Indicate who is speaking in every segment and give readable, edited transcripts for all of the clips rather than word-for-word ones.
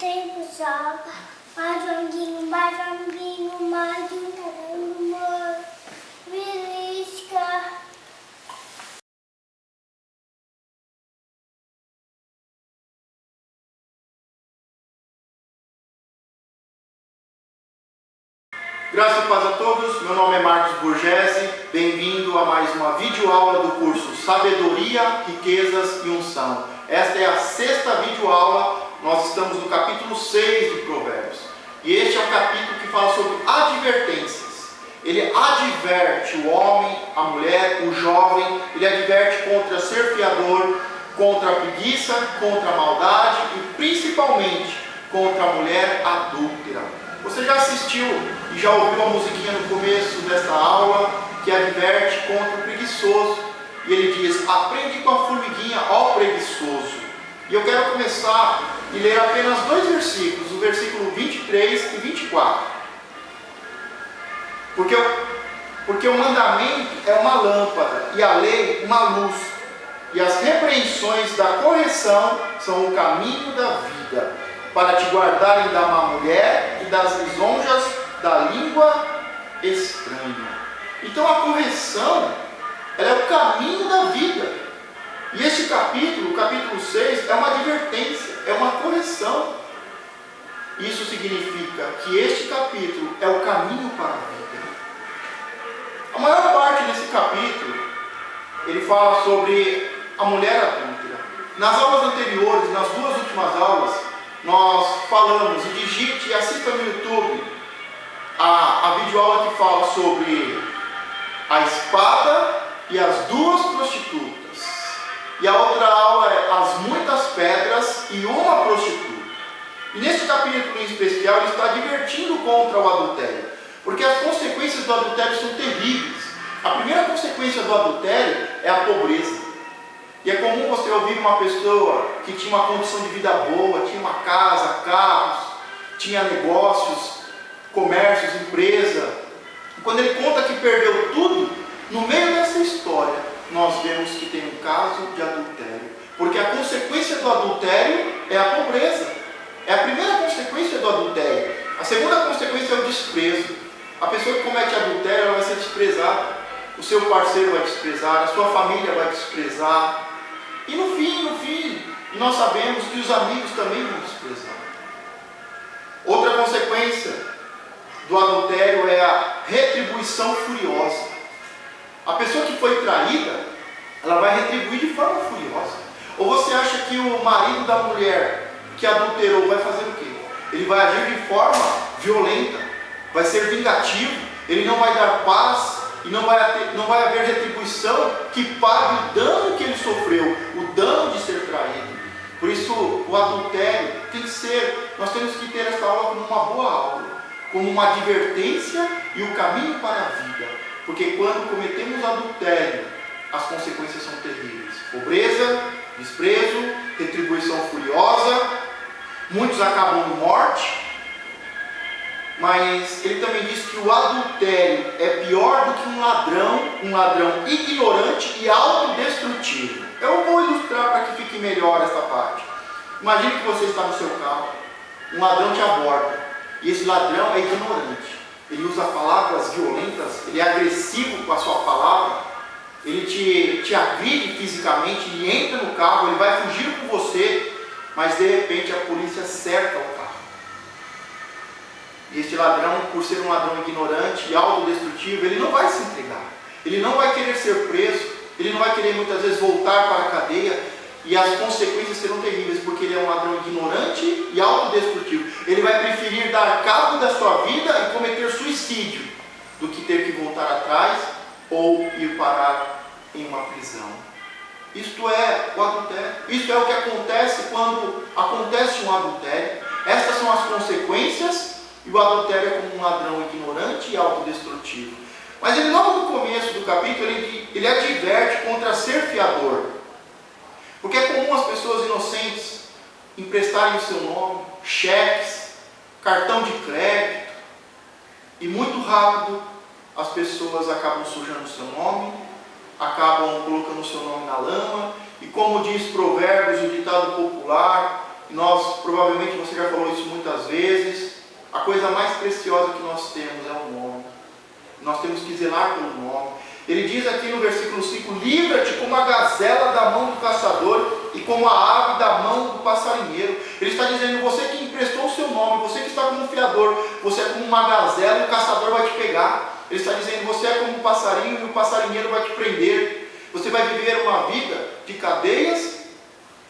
Speaker 1: tempo só, mais um guinho, mais um carango, belisca.
Speaker 2: Graças e paz a todos, meu nome é Marcos Borgesi, bem-vindo a mais uma videoaula do curso Sabedoria, Riquezas e Unção. Esta é a sexta videoaula, nós estamos no capítulo 6 de Provérbios. E este é o capítulo que fala sobre advertências. Ele adverte o homem, a mulher, o jovem, ele adverte contra ser fiador, contra a preguiça, contra a maldade e principalmente contra a mulher adúltera. Você já assistiu e já ouviu a musiquinha no começo desta aula que adverte contra o preguiçoso. E ele diz, aprende com a formiguinha, ó preguiçoso. E eu quero começar e ler apenas dois versículos, o versículo 23 e 24. Porque o mandamento é uma lâmpada e a lei uma luz. E as repreensões da correção são o caminho da vida, para te guardarem da má mulher e das lisonjas da língua estranha. Então a correção, ela é o caminho da vida. E este capítulo, o capítulo 6, é uma advertência, é uma correção. Isso significa que este capítulo é o caminho para a vida. A maior parte desse capítulo, ele fala sobre a mulher adúltera. Nas aulas anteriores, nas duas últimas aulas, nós falamos, e digite e assista no YouTube a videoaula que fala sobre a espada e as duas prostitutas. E a outra aula é as muitas pedras e uma prostituta. E neste capítulo em especial ele está advertindo contra o adultério, porque as consequências do adultério são terríveis. A primeira consequência do adultério é a pobreza. E é comum você ouvir uma pessoa que tinha uma condição de vida boa, tinha uma casa, carros, tinha negócios, comércios, empresa. E quando ele conta que perdeu tudo, no meio dessa história, nós vemos que tem um caso de adultério. Porque a consequência do adultério é a pobreza. É a primeira consequência do adultério. A segunda consequência é o desprezo. A pessoa que comete adultério, ela vai ser desprezada. O seu parceiro vai desprezar, a sua família vai desprezar. E no fim, nós sabemos que os amigos também vão desprezar. Outra consequência do adultério é a retribuição furiosa. A pessoa que foi traída, ela vai retribuir de forma furiosa. Ou você acha que o marido da mulher que adulterou vai fazer o quê? Ele vai agir de forma violenta, vai ser vingativo, ele não vai dar paz, e não vai haver retribuição que pague o dano que ele sofreu, o dano de ser traído. Por isso, o adultério tem que ser, nós temos que ter esta aula como uma boa aula, como uma advertência e o caminho para a vida. Porque quando cometemos adultério, as consequências são terríveis. Pobreza, desprezo, retribuição furiosa, muitos acabam em morte. Mas ele também diz que o adultério é pior do que um ladrão ignorante e autodestrutivo. Eu vou ilustrar para que fique melhor esta parte. Imagine que você está no seu carro, um ladrão te aborda, e esse ladrão é ignorante. Ele usa palavras violentas, ele é agressivo com a sua palavra, ele te agride fisicamente, ele entra no carro, ele vai fugir com você, mas de repente a polícia cerca o carro. E este ladrão, por ser um ladrão ignorante e autodestrutivo, ele não vai se entregar. Ele não vai querer ser preso, ele não vai querer muitas vezes voltar para a cadeia, e as consequências serão terríveis, porque ele é um ladrão ignorante e autodestrutivo. Ele vai preferir dar cabo da sua vida e cometer suicídio, do que ter que voltar atrás ou ir parar em uma prisão. Isto é o adultério. Isto é o que acontece quando acontece um adultério. Estas são as consequências. E o adultério é como um ladrão ignorante e autodestrutivo. Mas ele, logo no começo do capítulo, ele adverte contra ser fiador. Porque é comum as pessoas inocentes emprestarem o seu nome, cheques, cartão de crédito. E muito rápido as pessoas acabam sujando o seu nome, acabam colocando o seu nome na lama. E como diz Provérbios, o ditado popular, Nós, provavelmente, você já falou isso muitas vezes, a coisa mais preciosa que nós temos é o nome. Nós temos que zelar pelo nome. Ele diz aqui no versículo 5, livra-te como a gazela da mão do caçador e como a ave da mão do passarinheiro. Ele está dizendo, você que emprestou o seu nome, você que está como um fiador, você é como uma gazela e o caçador vai te pegar. Ele está dizendo, você é como um passarinho e o passarinheiro vai te prender. Você vai viver uma vida de cadeias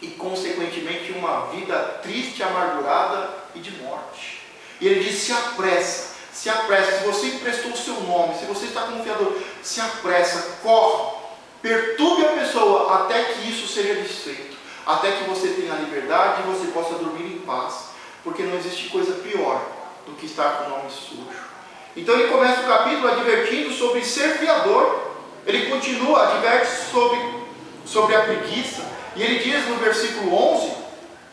Speaker 2: e, consequentemente, uma vida triste, amargurada e de morte. E ele diz, se apressa. Se apressa, se você emprestou o seu nome, se você está como fiador, se apressa, corre, perturbe a pessoa até que isso seja desfeito, até que você tenha liberdade e você possa dormir em paz, porque não existe coisa pior do que estar com o nome sujo. Então ele começa o capítulo advertindo sobre ser fiador, ele continua, adverte sobre a preguiça, e ele diz no versículo 11,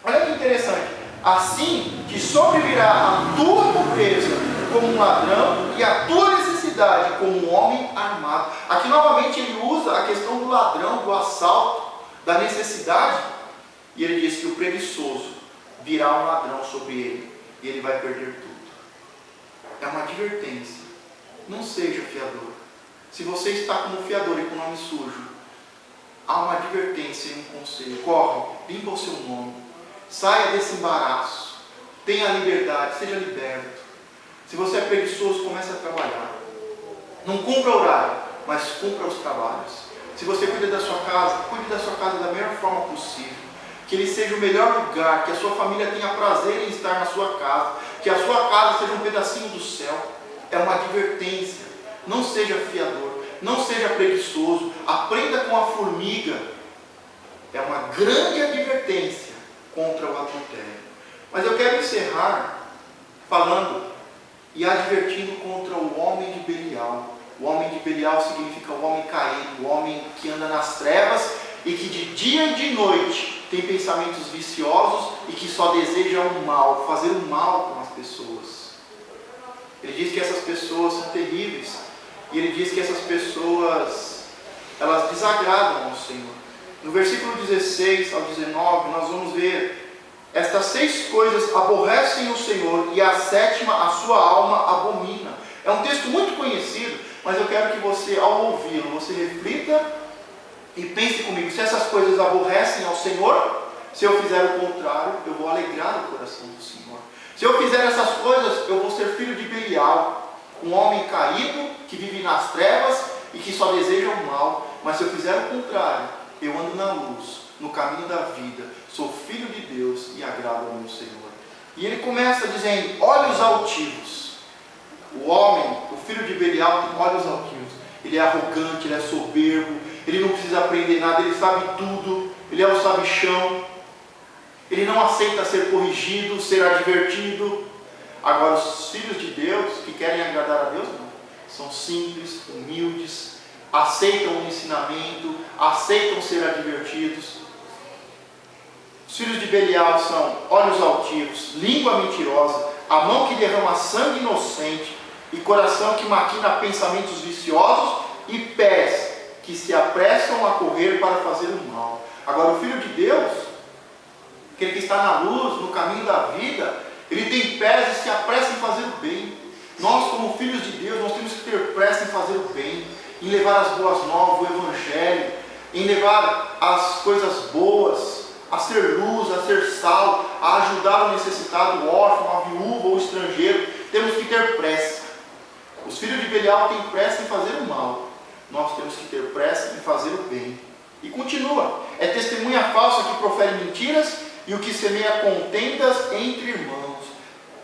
Speaker 2: olha que interessante, assim te sobrevirá a tua pobreza como um ladrão e a tua necessidade como um homem armado. Aqui novamente ele usa a questão do ladrão, do assalto, da necessidade, e ele diz que o preguiçoso virá um ladrão sobre ele e ele vai perder tudo. É uma advertência. Não seja fiador. Se você está como fiador e com o nome sujo, há uma advertência e um conselho. Corre, limpa o seu nome, saia desse embaraço, tenha liberdade, seja liberto. Se você é preguiçoso, comece a trabalhar. Não cumpra horário, mas cumpra os trabalhos. Se você cuida da sua casa, cuide da sua casa da melhor forma possível. Que ele seja o melhor lugar, que a sua família tenha prazer em estar na sua casa, que a sua casa seja um pedacinho do céu. É uma advertência. Não seja fiador, não seja preguiçoso, aprenda com a formiga. É uma grande advertência contra o adultério. Mas eu quero encerrar falando e advertindo contra o homem de Belial. O homem de Belial significa o homem caído, o homem que anda nas trevas e que de dia e de noite tem pensamentos viciosos e que só deseja o mal, fazer o mal com as pessoas. Ele diz que essas pessoas são terríveis e ele diz que essas pessoas, elas desagradam ao Senhor. No versículo 16 ao 19 nós vamos ver: estas 6 coisas aborrecem o Senhor, e a 7ª a sua alma abomina. É um texto muito conhecido, mas eu quero que você, ao ouvi-lo, você reflita e pense comigo: se essas coisas aborrecem ao Senhor, se eu fizer o contrário, eu vou alegrar o coração do Senhor. Se eu fizer essas coisas, eu vou ser filho de Belial, um homem caído, que vive nas trevas e que só deseja o mal. Mas se eu fizer o contrário, eu ando na luz, no caminho da vida, sou filho de Deus e agrado ao meu Senhor. E ele começa dizendo: olhos altivos. O homem, o filho de Belial, tem olhos altivos. Ele é arrogante, ele é soberbo, ele não precisa aprender nada, ele sabe tudo, ele é o sabichão, ele não aceita ser corrigido, ser advertido. Agora, os filhos de Deus, que querem agradar a Deus, não. São simples, humildes, aceitam o ensinamento, aceitam ser advertidos. Os filhos de Belial são olhos altivos, língua mentirosa, a mão que derrama sangue inocente, e coração que maquina pensamentos viciosos, e pés que se apressam a correr para fazer o mal. Agora, o filho de Deus, aquele que está na luz, no caminho da vida, ele tem pés e se apressa em fazer o bem. Nós, como filhos de Deus, nós temos que ter pressa em fazer o bem, em levar as boas novas, o Evangelho, em levar as coisas boas, a ser luz, a ser sal, a ajudar o necessitado, o órfão, a viúva ou o estrangeiro. Temos que ter pressa. Os filhos de Belial têm pressa em fazer o mal. Nós temos que ter pressa em fazer o bem. E continua: é testemunha falsa que profere mentiras e o que semeia contendas entre irmãos.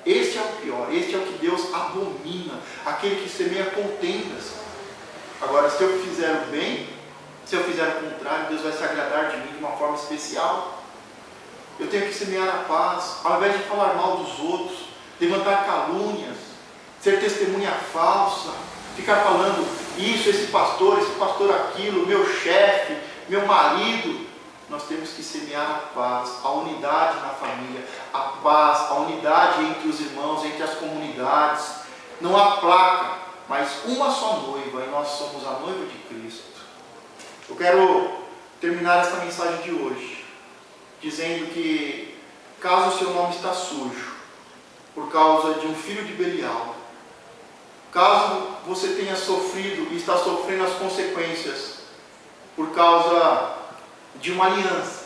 Speaker 2: Este é o pior, este é o que Deus abomina, aquele que semeia contendas. Agora, se eu fizer o bem, se eu fizer o contrário, Deus vai se agradar de mim de uma forma especial. Eu tenho que semear a paz, ao invés de falar mal dos outros, levantar calúnias, ser testemunha falsa, ficar falando isso, esse pastor aquilo, meu chefe, meu marido. Nós temos que semear a paz, a unidade na família, a paz, a unidade entre os irmãos, entre as comunidades. Não há placa, mas uma só noiva, e nós somos a noiva de Cristo. Eu quero terminar esta mensagem de hoje dizendo que caso o seu nome está sujo, por causa de um filho de Belial, caso você tenha sofrido e está sofrendo as consequências por causa de uma aliança,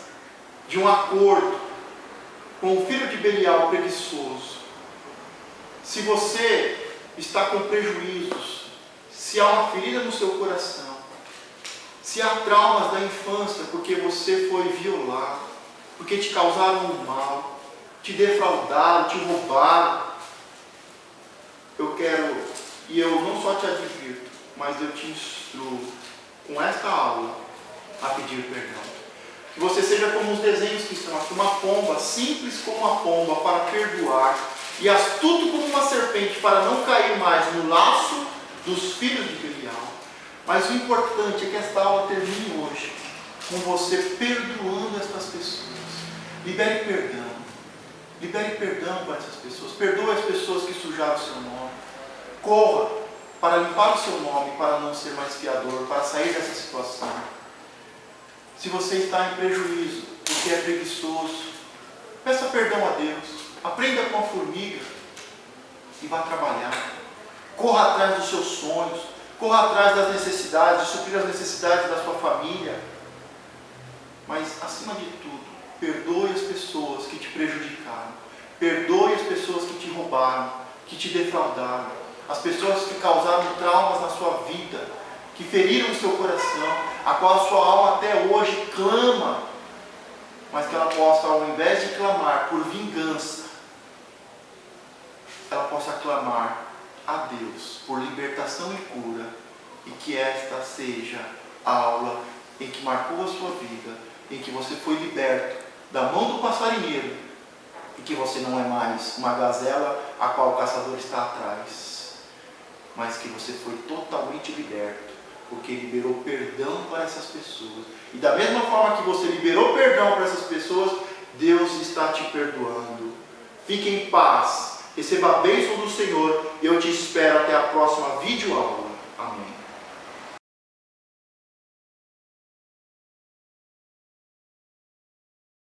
Speaker 2: de um acordo com o filho de Belial preguiçoso, se você está com prejuízos, se há uma ferida no seu coração, se há traumas da infância porque você foi violado, porque te causaram um mal, te defraudaram, te roubaram, eu quero, e eu não só te advirto, mas eu te instruo com esta aula a pedir perdão. Que você seja como os desenhos que estão aqui, uma pomba, simples como uma pomba para perdoar, e astuto como uma serpente para não cair mais no laço dos filhos de Belial. Mas o importante é que esta aula termine hoje com você perdoando estas pessoas. Libere perdão. Libere perdão para essas pessoas. Perdoe as pessoas que sujaram o seu nome. Corra para limpar o seu nome, para não ser mais fiador, para sair dessa situação. Se você está em prejuízo, porque é preguiçoso, peça perdão a Deus. Aprenda com a formiga e vá trabalhar. Corra atrás dos seus sonhos. Corra atrás das necessidades, de suprir as necessidades da sua família. Mas, acima de tudo, perdoe as pessoas que te prejudicaram. Perdoe as pessoas que te roubaram, que te defraudaram. As pessoas que causaram traumas na sua vida, que feriram o seu coração, a qual a sua alma até hoje clama, mas que ela possa, ao invés de clamar por vingança, ela possa clamar a Deus por libertação e cura, e que esta seja a aula em que marcou a sua vida, em que você foi liberto da mão do passarinheiro, e que você não é mais uma gazela a qual o caçador está atrás, mas que você foi totalmente liberto, porque liberou perdão para essas pessoas. E da mesma forma que você liberou perdão para essas pessoas, Deus está te perdoando. Fique em paz, receba a bênção do Senhor, e eu te espero até a próxima videoaula. Amém.